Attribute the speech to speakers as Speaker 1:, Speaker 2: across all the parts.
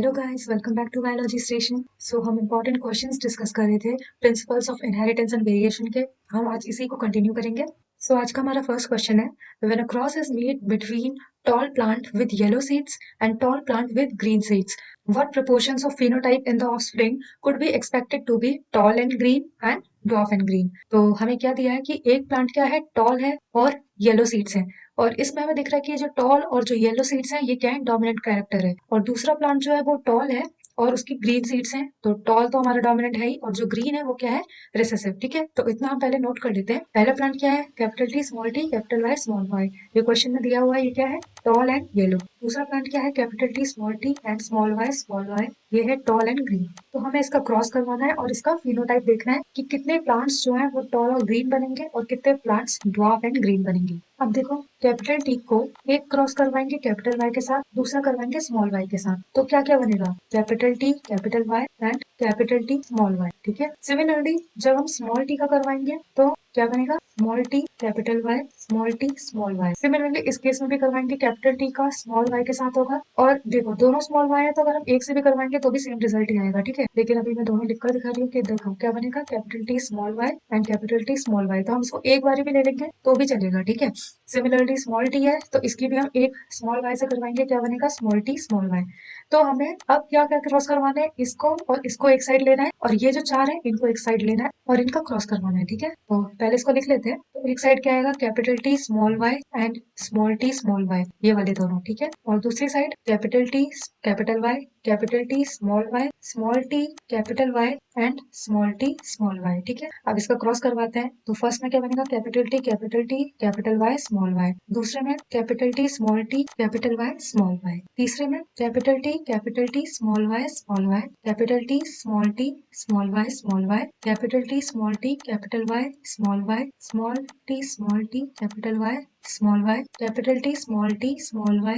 Speaker 1: Hello guys, welcome back to biology station. हम important questions discuss कर रहे थे principles of inheritance and variation के। हम आज इसी को कंटिन्यू करेंगे। आज का हमारा फर्स्ट क्वेश्चन है, when a cross is made between tall plant with yellow seeds and tall plant with green seeds, what proportions of phenotype in the offspring could be expected to be tall and green and dwarf and green. तो हमें क्या दिया है कि एक plant क्या है, toll है और येलो सीड्स है, और इसमें हमें दिख रहा है कि ये जो टॉल और जो येलो सीड्स हैं ये क्या है, डोमिनेंट कैरेक्टर है। और दूसरा प्लांट जो है वो टॉल है और उसकी ग्रीन सीड्स हैं। तो टॉल तो हमारा डोमिनेंट है ही, और जो ग्रीन है वो क्या है, रिसेसिव। ठीक है, तो इतना हम पहले नोट कर लेते हैं। पहला प्लांट क्या है, capital T small T capital Y small Y. ये क्वेश्चन में दिया हुआ है, ये क्या है, टॉल एंड येलो। दूसरा प्लांट क्या है, capital T small T and small Y, ये है टॉल एंड ग्रीन। तो हमें इसका क्रॉस करवाना है और इसका फिनोटाइप देखना है कि कितने प्लांट्स जो है वो टॉल और ग्रीन बनेंगे और कितने प्लांट्स ड्वार्फ एंड ग्रीन बनेंगे। अब देखो, कैपिटल टी को एक क्रॉस करवाएंगे कैपिटल वाई के साथ, दूसरा करवाएंगे स्मॉल वाई के साथ, तो क्या क्या बनेगा, capital T capital Y and capital T small Y. ठीक है, सिमिलरली जब हम स्मॉल टी का करवाएंगे तो क्या बनेगा, small T capital Y small T small Y. Similarly इस केस में भी करवाएंगे, कैपिटल टी का स्मॉल वाई के साथ होगा। और देखो दोनों स्मॉल वाई है, तो अगर हम एक से भी करवाएंगे तो भी सेम रिजल्ट ही आएगा। ठीक है, लेकिन अभी मैं दोनों लिखकर दिखा रही हूँ कि देखो क्या बनेगा, capital T small Y and capital T small Y. तो हम इसको एक बार भी ले लेंगे तो भी चलेगा। ठीक है, सिमिलरली स्मॉल टी है तो इसकी भी हम एक स्मॉल वाई से करवाएंगे, क्या बनेगा, स्मॉल टी स्मॉल वाई। तो हमें अब क्या क्या क्रॉस करवाना है, इसको और इसको एक साइड लेना है, और ये जो चार है इनको एक साइड लेना है और इनका क्रॉस करवाना है। ठीक है, तो पहले इसको लिख लेते हैं। तो एक साइड क्या आएगा, capital T small Y and small T small Y, ये वाले दोनों। ठीक है, और दूसरी side capital T capital Y capital T small T capital Y and small T small Y. ठीक है, अब इसका क्रॉस करवाते हैं। तो फर्स्ट में क्या बनेगा, capital T capital Y small Y. दूसरे में capital T capital Y small Y. तीसरे में capital T small Y capital T small Y capital T capital Y small T capital Y small Y capital T small Y small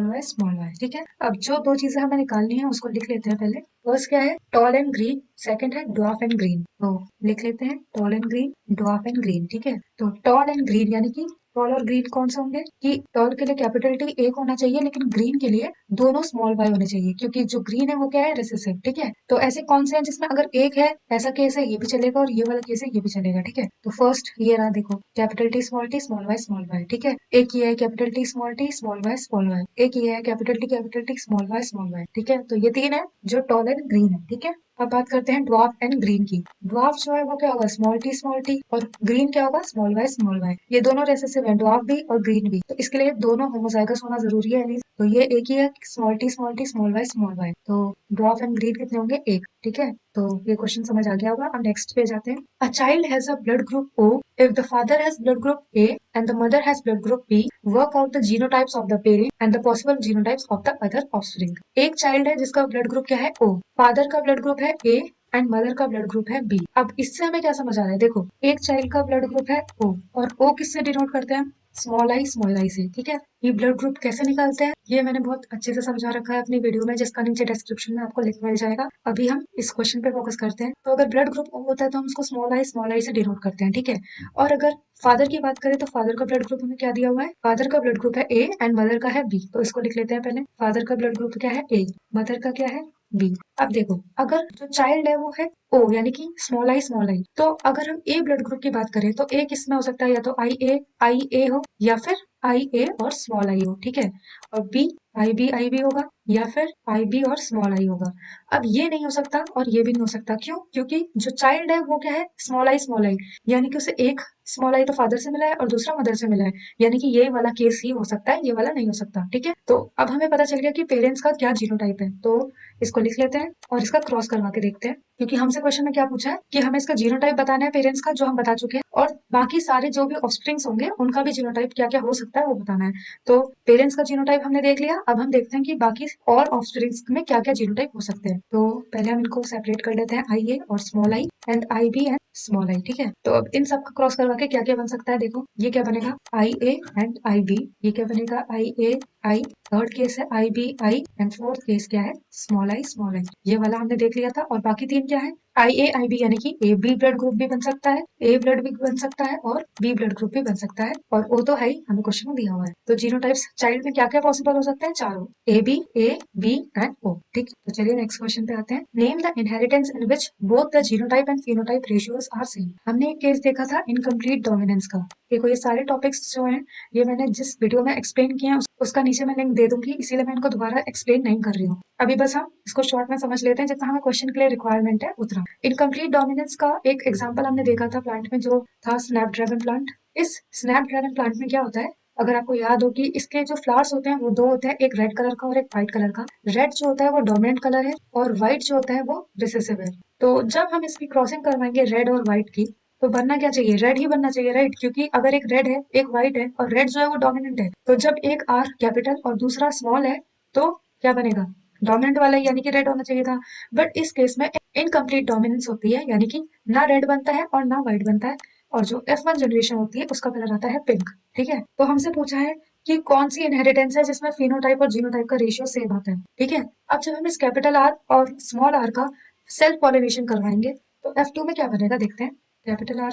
Speaker 1: Y small Y. ठीक है, अब जो दो चीजें हमें निकालनी है उसको लिख लेते हैं पहले। फर्स्ट क्या है, टॉल एंड ग्रीन, सेकंड है ड्वार्फ एंड ग्रीन। तो लिख लेते हैं toll and green, dwarf and green. ठीक है, तो टॉल एंड ग्रीन यानी कि टॉल और ग्रीन कौन से होंगे, कि टॉल के लिए कैपिटल टी एक होना चाहिए, लेकिन ग्रीन के लिए दोनों स्मॉल वाई होने चाहिए, क्योंकि जो ग्रीन है वो क्या है, रिसेसिव। ठीक है, तो ऐसे कौन से हैं जिसमें अगर एक है, ऐसा केस है ये भी चलेगा और ये वाला केस है ये भी चलेगा। ठीक है, तो फर्स्ट ये रहा, देखो कैपिटल टी स्मॉल वाई। ठीक है, एक ये है कैपिटल टी स्मॉल वाई, एक ये है कैपिटल टी स्मॉल वाई। ठीक है, तो ये तीन है जो टॉल एंड ग्रीन है। ठीक है, अब बात करते हैं ड्वार्फ एंड ग्रीन की। ड्वार्फ जो है वो क्या होगा, स्मॉल टी, और ग्रीन क्या होगा, स्मॉल वाई। ये दोनों रेसेसिव है, ड्वार्फ भी और ग्रीन भी, तो इसके लिए दोनों होमोजाइगस होना जरूरी है। तो ये एक ही है, स्मॉल वाई। तो ड्वार्फ एंड ग्रीन कितने होंगे, एक। ठीक है, तो ये क्वेश्चन समझ आ गया होगा। अब नेक्स्ट पे जाते हैं। A child has a blood group O if the father has blood group A and the mother has blood group B. Work out the genotypes of the parent and the possible genotypes of the other offspring. एक child है जिसका blood group क्या है, O, father का blood group है A and mother का blood group है B। अब इससे हमें क्या समझ आ रहा है, देखो एक चाइल्ड का ब्लड ग्रुप है O, और O किससे डिनोट करते हैं, स्मॉल आई से। ठीक है, ये ब्लड ग्रुप कैसे निकालते हैं ये मैंने बहुत अच्छे से समझा रखा है अपनी वीडियो में, जिसका नीचे डिस्क्रिप्शन में आपको लिंक मिल जाएगा। अभी हम इस क्वेश्चन पे फोकस करते हैं। तो अगर ब्लड ग्रुप O होता है तो हम उसको स्मॉल आई से डिनोट करते हैं। ठीक है, और अगर फादर की बात करें तो फादर का ब्लड ग्रुप हमें क्या दिया हुआ है, फादर का ब्लड ग्रुप है A एंड मदर का है B। तो इसको लिख लेते हैं पहले, फादर का ब्लड ग्रुप क्या है A, मदर का क्या है B। अब देखो, अगर जो चाइल्ड है वो है O यानी कि स्मॉल आई, तो अगर हम A ब्लड ग्रुप की बात करें तो A किस में हो सकता है, या तो आई ए हो, या फिर आई ए और स्मॉल आई हो। ठीक है, और B आई बी होगा, या फिर आई बी और स्मॉल आई होगा। अब ये नहीं हो सकता और ये भी नहीं हो सकता, क्यों, क्योंकि जो चाइल्ड है वो क्या है, स्मॉल आई, यानी कि उसे एक स्मॉल आई तो फादर से मिला है और दूसरा मदर से मिला है, यानी कि ये वाला केस ही हो सकता है, ये वाला नहीं हो सकता। ठीक है, तो अब हमें पता चल गया कि पेरेंट्स का क्या जीनोटाइप है। तो इसको लिख लेते हैं और इसका क्रॉस करवा के देखते हैं, क्योंकि हमसे क्वेश्चन में क्या पूछा है कि हमें इसका जीनोटाइप बताना है पेरेंट्स का, जो हम बता चुके हैं, और बाकी सारे जो भी ऑफस्प्रिंग्स होंगे उनका भी जीनोटाइप क्या क्या हो सकता है वो बताना है। तो पेरेंट्स का जीनोटाइप हमने देख लिया, अब हम देखते हैं कि बाकी और ऑफस्प्रिंग्स में क्या क्या जीनोटाइप हो सकते हैं। तो पहले हम इनको सेपरेट कर लेते हैं, आई ए और small I and I B and small I. ठीक है, तो अब इन सब का क्रॉस करवा के क्या क्या बन सकता है, देखो ये क्या बनेगा, आई ए एंड आई बी, ये क्या बनेगा, आई ए आई, थर्ड केस है I B I, and fourth case क्या है, स्मॉल आई। ये वाला हमने देख लिया था, और बाकी तीन क्या है, IA IB यानी कि ए बी ब्लड ग्रुप भी बन सकता है, ए ब्लड भी बन सकता है और बी ब्लड ग्रुप भी बन सकता है, और ओ तो है ही, हमें क्वेश्चन में दिया हुआ है। तो जीनोटाइप्स चाइल्ड में क्या क्या पॉसिबल हो सकते हैं? चारों, ए बी एंड ओ। ठीक, तो चलिए नेक्स्ट क्वेश्चन पे आते हैं। Name the inheritance in which both the genotype and phenotype ratios are same. हमने एक केस देखा था इनकम्प्लीट डोमिनेंस का। देखो ये सारे टॉपिक्स जो हैं ये मैंने जिस वीडियो में एक्सप्लेन किया है उसका नीचे मैं लिंक दे दूंगी, इसीलिए मैं इनको दोबारा एक्सप्लेन नहीं कर रही हूँ। अभी बस हम इसको शॉर्ट में समझ लेते हैं, जितना हमें क्वेश्चन के लिए रिक्वायरमेंट है उतना। इनकम्प्लीट डोमिनेंस का एक एग्जांपल हमने देखा था प्लांट में, जो था स्नैपड्रैगन प्लांट। इस स्नैपड्रैगन प्लांट में क्या होता है, अगर आपको याद हो कि इसके जो फ्लावर्स होते हैं वो दो होते हैं, एक रेड कलर का और एक व्हाइट कलर का। रेड जो होता है वो डोमिनेंट कलर है और व्हाइट जो होता है वो रिसेसिव है। तो जब हम इसकी क्रॉसिंग करवाएंगे रेड और व्हाइट की, तो बनना क्या चाहिए? रेड ही बनना चाहिए, राइट? क्योंकि अगर एक रेड है एक व्हाइट है और रेड जो है वो डोमिनेंट है, तो जब एक आर कैपिटल और दूसरा स्मॉल है तो क्या बनेगा? डोमिनेंट वाला यानी कि रेड होना चाहिए था। बट इस केस में इनकम्प्लीट डोमिनेंस होती है, यानी कि ना रेड बनता है और ना व्हाइट बनता है, और जो F1 जनरेशन होती है उसका कलर आता है पिंक। ठीक है, तो हमसे पूछा है कि कौन सी इनहेरिटेंस है जिसमें फिनोटाइप और जीनोटाइप का रेशियो सेम आता है। ठीक है, अब जब हम इस कैपिटल आर और स्मॉल आर का सेल्फ पॉलिनेशन करवाएंगे तो F2 में क्या बनेगा देखते हैं। Capital R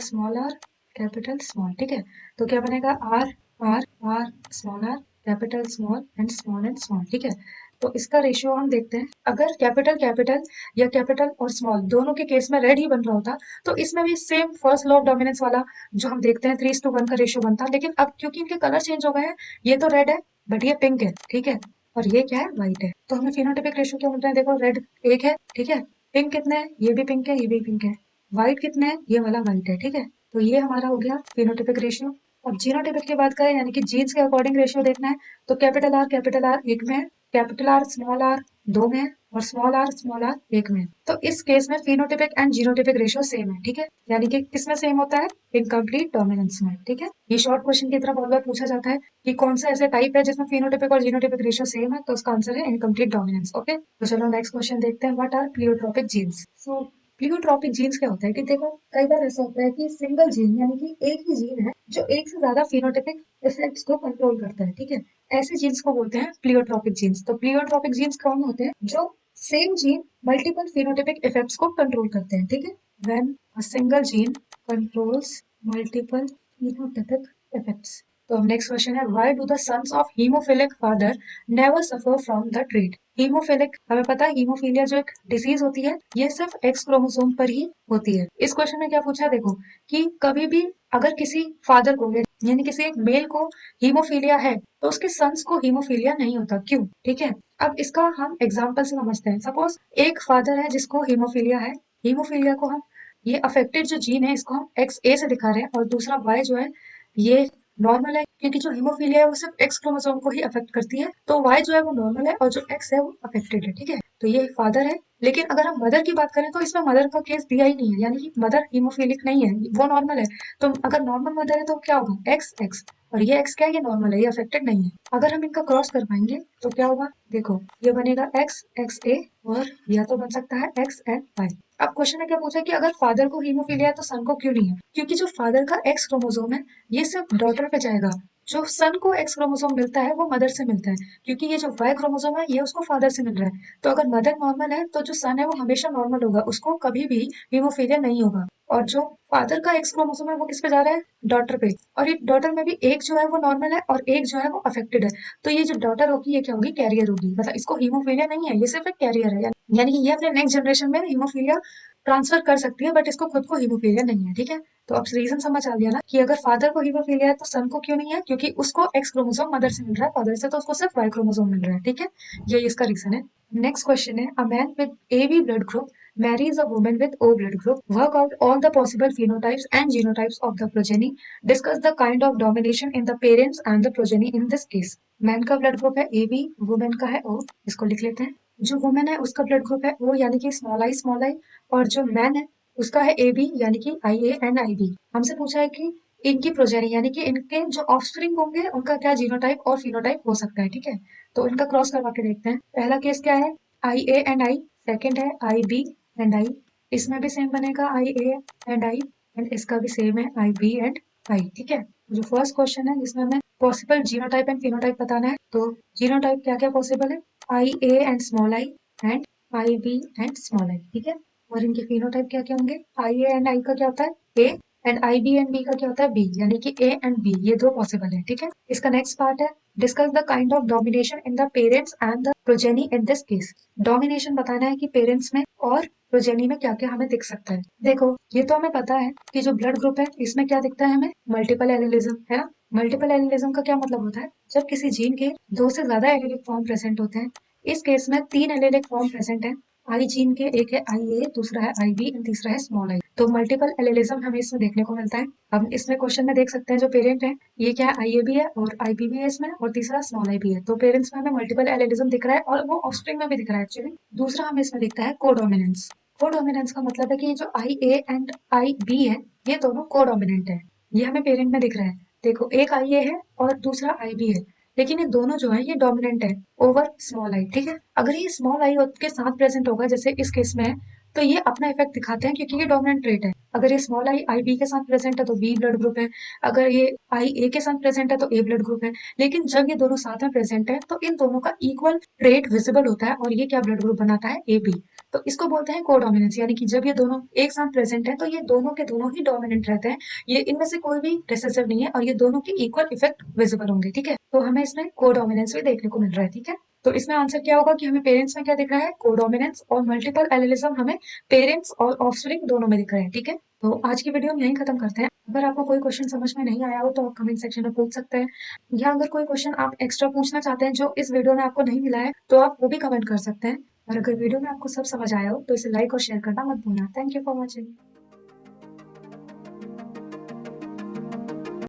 Speaker 1: capital small. ठीक है, तो क्या बनेगा? R R R R capital small and small. ठीक है, तो इसका रेशियो हम देखते हैं। अगर कैपिटल कैपिटल या कैपिटल और स्मॉल दोनों के केस में रेड ही बन रहा होता तो इसमें भी same first law of dominance वाला जो हम देखते हैं 3:1 का रेशियो बनता। लेकिन अब क्योंकि इनके कलर चेंज हो गए हैं, ये तो रेड है बट ये पिंक है। ठीक है, और ये क्या है? व्हाइट है। तो हमें फिनोटाइपिक रेशियो क्या मिल रहा है? देखो रेड एक है, ठीक है, पिंक कितने हैं? ये भी पिंक है, ये भी पिंक है। व्हाइट कितने हैं? ये वाला व्हाइट है। ठीक है, तो ये हमारा हो गया फिनोटाइपिक रेशियो। अब जीनोटाइपिक की बात करें यानी कि जीन्स के अकॉर्डिंग रेशियो देखना है, तो कैपिटल आर एक में है, कैपिटल आर दो में है, और स्मॉल आर एक में है। तो इस केस में phenotypic and genotypic ratio same है। ठीक है, यानी कि किसमें सेम होता है? इनकम्प्लीट डोमिनेंस में। ठीक है, ये शॉर्ट क्वेश्चन की तरह बहुत बार पूछा जाता है कि कौन सा ऐसा टाइप है जिसमें फिनोटाइपिक और जीनोटाइपिक रेशियो सेम है, तो उसका आंसर है इनकम्प्लीट डोमिनेंस। ओके, तो चलो नेक्स्ट क्वेश्चन देखते हैं। What are pleiotropic genes? So pleiotropic genes क्या होता है कि देखो कई बार ऐसा होता है कि सिंगल जीन यानी कि एक ही जीन है जो एक से ज्यादा फिनोटाइपिक इफेक्ट्स को कंट्रोल करता है। ठीक है, ऐसे जीन्स को बोलते हैं प्लियोट्रोपिक जीन्स। तो प्लियोट्रोपिक जीन्स कौन होते हैं? जो same gene multiple phenotypic effects को कंट्रोल करते हैं। ठीक है, when a single gene controls multiple phenotypic effects. तो नेक्स्ट क्वेश्चन है, why do the sons of haemophilic father never suffer from the treat? Haemophilic, हमें पता है हीमोफीलिया जो एक डिसीज होती है ये सिर्फ एक्स क्रोमोसोम पर ही होती है। इस क्वेश्चन में क्या पूछा है देखो, कि कभी भी अगर किसी फादर को यानी किसी एक मेल को हीमोफीलिया है तो उसके सन्स को हीमोफीलिया नहीं होता। क्यों? ठीक है, अब इसका हम एग्जाम्पल से समझते हैं। सपोज एक फादर है जिसको हीमोफीलिया है, हीमोफीलिया को हम ये अफेक्टेड जो जीन है इसको हम XA से दिखा रहे हैं, और दूसरा Y जो है ये नॉर्मल है, क्योंकि जो हीमोफीलिया है वो सिर्फ एक्स क्रोमोसोम को ही अफेक्ट करती है, तो Y जो है वो नॉर्मल है और जो X है वो अफेक्टेड है। ठीक है, तो ये फादर है। लेकिन अगर हम मदर की बात करें तो इसमें मदर का केस दिया ही नहीं है, यानी कि मदर हीमोफीलिक नहीं है, वो नॉर्मल है। तो अगर नॉर्मल मदर है तो क्या होगा? एक्स एक्स, और ये एक्स क्या है? ये नॉर्मल है, ये अफेक्टेड नहीं है। अगर हम इनका क्रॉस कर पाएंगे तो क्या होगा देखो, ये बनेगा XXA, और या तो बन सकता है X एंड Y। अब क्वेश्चन ने क्या पूछा कि अगर फादर को हीमोफीलिया है तो सन को क्यों नहीं है? क्योंकि जो फादर का एक्स क्रोमोसोम है ये सिर्फ डॉटर पे जाएगा, जो सन को एक्स क्रोमोसोम मिलता है वो मदर से मिलता है, क्योंकि ये जो वाई क्रोमोसोम है ये उसको फादर से मिल रहा है। तो अगर मदर नॉर्मल है तो जो सन है वो हमेशा नॉर्मल होगा, उसको कभी भी हीमोफीलिया नहीं होगा। और जो फादर का एक्स क्रोमोसोम है वो किस पे जा रहा है? डॉटर पे। और ये डॉटर में भी एक जो है वो नॉर्मल है और एक जो है वो अफेक्टेड है। तो ये जो डॉटर होगी ये क्या होगी? कैरियर होगी, मतलब इसको हीमोफीलिया नहीं है, ये सिर्फ एक कैरियर है। यानी कि ये अपने नेक्स्ट जनरेशन में हीमोफीलिया ट्रांसफर कर सकती है, बट इसको खुद को हीमोफीलिया नहीं है। ठीक है, तो अब रीजन समझ आ गया ना कि अगर फादर को हीमोफीलिया है तो सन को क्यों नहीं है? क्योंकि उसको एक्स क्रोमोसोम मदर से मिल रहा है, फादर से तो उसको सिर्फ वाई क्रोमोसोम मिल रहा है। ठीक है, ये इसका रीजन है। नेक्स्ट क्वेश्चन है, a man with AB blood group marries a woman with O blood group. Work out all the possible phenotypes and genotypes of the progeny. Discuss the kind of domination in the parents and the progeny in this case. Man का blood group है AB, women का है O, इसको लिख लेते हैं। जो women है उसका ब्लड ग्रुप है O यानी कि स्मॉल आई, और जो मैन है उसका है AB यानी कि IA एंड IB। हमसे पूछा है कि इनकी प्रोजेनी यानी कि इनके जो ऑफस्प्रिंग होंगे उनका क्या जीनोटाइप और फिनोटाइप हो सकता है। ठीक है, तो इनका क्रॉस करवा के देखते हैं। पहला केस क्या है? IA एंड I, सेकेंड है IB एंड I, इसमें भी सेम बनेगा IA एंड I, एंड इसका भी सेम है IB एंड I। ठीक है, जो फर्स्ट क्वेश्चन है जिसमें हमें पॉसिबल जीनोटाइप एंड फिनोटाइप बताना है, तो जीनोटाइप क्या क्या पॉसिबल है? IA and small I and IB and small I. ठीक है, और इनके फिनोटाइप क्या क्या होंगे, आई ए एंड आई का क्या होता है A, and I B and B का क्या होता है बी, यानी कि ए एंड बी ये दो पॉसिबल है। ठीक है, इसका नेक्स्ट पार्ट है discuss the kind of domination in the parents and the progeny in this case. Domination बताना है कि पेरेंट्स में और प्रोजेनी में क्या क्या हमें दिख सकता है। देखो ये तो हमें पता है कि जो ब्लड ग्रुप है इसमें क्या दिखता है हमें, मल्टीपल एलिलिज्म है ना। मल्टीपल एलिलिज्म का क्या मतलब होता है, जब किसी जीन के दो से ज्यादा एलिलिक फॉर्म प्रेजेंट होते हैं। इस केस में तीन एलिलिक फॉर्म प्रेजेंट है आई जीन के, एक है आई ए, दूसरा है आई बी एंड तीसरा है स्मॉल आई। तो मल्टीपल एलिलिज्म हमें इसमें देखने को मिलता है। हम इसमें क्वेश्चन में देख सकते हैं जो पेरेंट है ये क्या है, आई ए भी है और आई बी भी है इसमें, और तीसरा स्मॉल आई भी है। तो पेरेंट्स में हमें मल्टीपल एलिलिज्म दिख रहा है और वो ऑफस्प्रिंग में भी दिख रहा है एक्चुअली। दूसरा हमें इसमें दिखता है कोडोमिनेंस। कोडोमिनेंस का मतलब है कि ये जो आई ए एंड आई बी है ये दोनों कोडोमिनेंट है, ये हमें पेरेंट में दिख रहा है। देखो एक आई ए है और दूसरा आई बी है, लेकिन ये दोनों जो है ये डोमिनेंट है ओवर स्मॉल आई। ठीक है, अगर ये स्मॉल आई के साथ प्रेजेंट होगा जैसे इस केस में है, तो ये अपना इफेक्ट दिखाते हैं क्योंकि ये डोमिनेंट ट्रेट है। अगर ये स्मॉल आई आई बी के साथ प्रेजेंट है तो बी ब्लड ग्रुप है, अगर ये आई ए के साथ प्रेजेंट है तो ए ब्लड ग्रुप है। लेकिन जब ये दोनों साथ में प्रेजेंट है तो इन दोनों का इक्वल ट्रेट विजिबल होता है और ये क्या ब्लड ग्रुप बनाता है, ए बी। तो इसको बोलते हैं कोडोमिनेंस, यानी कि जब ये दोनों एक साथ प्रेजेंट है तो ये दोनों के दोनों ही डोमिनेंट रहते हैं, ये इनमें से कोई भी रिसेसिव नहीं है और ये दोनों के इक्वल इफेक्ट विजिबल होंगे। ठीक है, तो हमें इसमें कोडोमिनेंस भी देखने को मिल रहा है। ठीक है, तो इसमें आंसर क्या होगा कि हमें पेरेंट्स में क्या दिख रहा है, कोडोमिनेंस, और मल्टीपल एलिलिज्म हमें पेरेंट्स और ऑफस्प्रिंग दोनों में दिख रहे हैं। ठीक है, तो आज की वीडियो हम यहीं खत्म करते हैं। अगर आपको कोई क्वेश्चन समझ में नहीं आया हो तो आप कमेंट सेक्शन में पूछ सकते हैं, या अगर कोई क्वेश्चन आप एक्स्ट्रा पूछना चाहते हैं जो इस वीडियो में आपको नहीं मिला है तो आप वो भी कमेंट कर सकते हैं। और अगर वीडियो में आपको सब समझ आया हो तो इसे लाइक और शेयर करना मत भूलना। Thank you for watching.